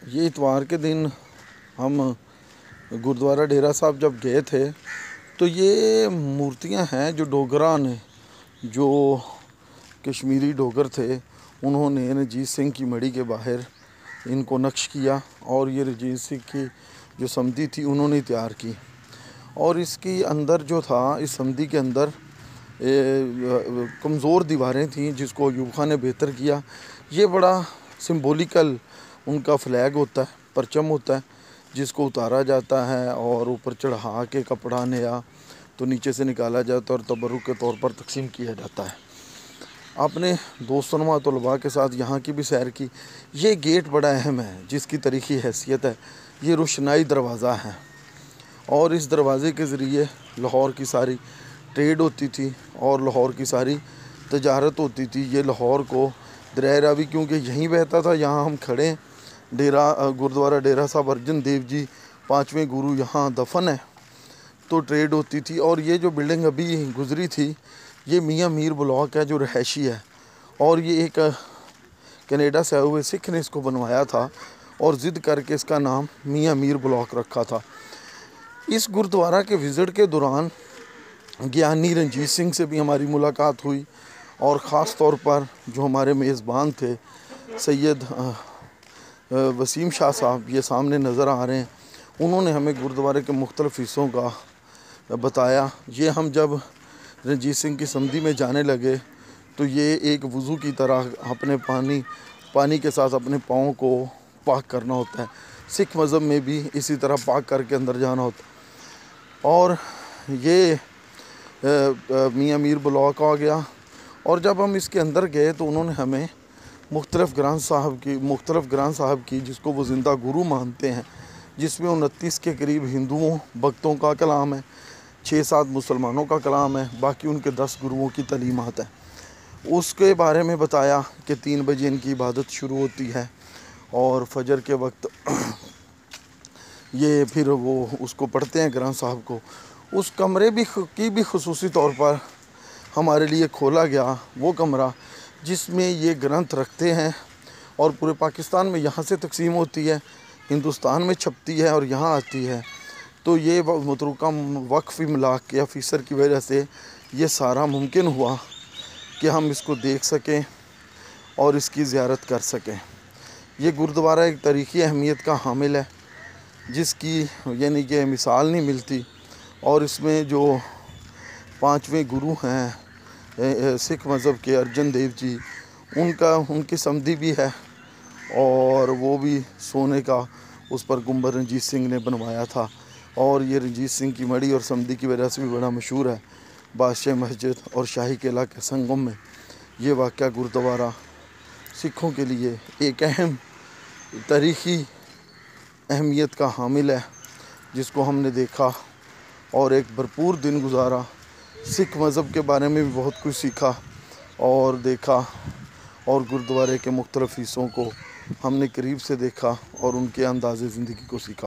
ये इतवार के दिन हम गुरुद्वारा डेरा साहब जब गए थे तो ये मूर्तियां हैं जो डोगरा ने, जो कश्मीरी डोगर थे, उन्होंने रंजीत सिंह की मढ़ी के बाहर इनको नक्श किया और ये रंजीत सिंह की जो समधी थी उन्होंने तैयार की। और इसके अंदर जो था, इस समधी के अंदर कमज़ोर दीवारें थीं जिसको अयूब खान ने बेहतर किया। ये बड़ा सिंबॉलिकल उनका फ्लैग होता है, परचम होता है जिसको उतारा जाता है और ऊपर चढ़ा के कपड़ा नया तो नीचे से निकाला जाता है और तबरुक के तौर पर तकसीम किया जाता है। आपने दोस्तों तलबा के साथ यहाँ की भी सैर की। ये गेट बड़ा अहम है जिसकी तारीख़ी हैसियत है। ये रोशनाई दरवाज़ा है और इस दरवाज़े के ज़रिए लाहौर की सारी ट्रेड होती थी और लाहौर की सारी तजारत होती थी। ये लाहौर को दरिया रावी क्योंकि यहीं बहता था, यहाँ हम खड़े हैं, गुरुद्वारा डेरा साहब अर्जन देव जी 5वें गुरु यहाँ दफन है, तो ट्रेड होती थी। और ये जो बिल्डिंग अभी गुजरी थी ये मियाँ मीर ब्लॉक है जो रहायशी है और ये एक कनाडा से आए हुए सिख ने इसको बनवाया था और ज़िद करके इसका नाम मियाँ मीर ब्लॉक रखा था। इस गुरुद्वारा के विज़िट के दौरान ज्ञानी रंजीत सिंह से भी हमारी मुलाकात हुई और ख़ास तौर पर जो हमारे मेज़बान थे सैयद वसीम शाह साहब, ये सामने नज़र आ रहे हैं, उन्होंने हमें गुरुद्वारे के मुख्तलिफ़ हिस्सों का बताया। ये हम जब रंजीत सिंह की समधी में जाने लगे तो ये एक वज़ू की तरह अपने पानी के साथ अपने पाँव को पाक करना होता है। सिख मज़हब में भी इसी तरह पाक करके अंदर जाना होता है। और ये मियाँ मीर ब्लॉक आ गया और जब हम इसके अंदर गए तो उन्होंने हमें मुख्तलिफ़ ग्रंथ साहब की जिसको वो ज़िंदा गुरु मानते हैं, जिसमें 29 के करीब हिंदुओं भक्तों का कलाम है, 6-7 मुसलमानों का कलाम है, बाकी उनके 10 गुरुओं की तलीमात है। उसके बारे में बताया कि 3 बजे इनकी इबादत शुरू होती है और फजर के वक्त ये फिर वो उसको पढ़ते हैं ग्रंथ साहब को। उस कमरे की भी खुसूसी तौर पर हमारे लिए खोला गया, वो कमरा जिसमें ये ग्रंथ रखते हैं और पूरे पाकिस्तान में यहाँ से तकसीम होती है, हिंदुस्तान में छपती है और यहाँ आती है। तो ये मतरूका वक्फ़ इमलाक के ऑफिसर की वजह से ये सारा मुमकिन हुआ कि हम इसको देख सकें और इसकी ज़ियारत कर सकें। ये गुरुद्वारा एक तारीख़ी अहमियत का हामिल है जिसकी यानी कि मिसाल नहीं मिलती। और इसमें जो 5वें गुरु हैं सिख मज़हब के अर्जन देव जी, उनकी समधी भी है और वो भी सोने का उस पर गुंबद रंजीत सिंह ने बनवाया था। और ये रंजीत सिंह की मढ़ी और समधी की वजह से भी बड़ा मशहूर है। बादशाह मस्जिद और शाही किला के संगम में ये वाक़या गुरुद्वारा सिखों के लिए एक अहम तारीख़ी अहमियत का हामिल है जिसको हमने देखा और एक भरपूर दिन गुजारा। सिख मज़हब के बारे में भी बहुत कुछ सीखा और देखा और गुरुद्वारे के मुख्तलिफ़ हिस्सों को हमने करीब से देखा और उनके अंदाज़े ज़िंदगी को सीखा।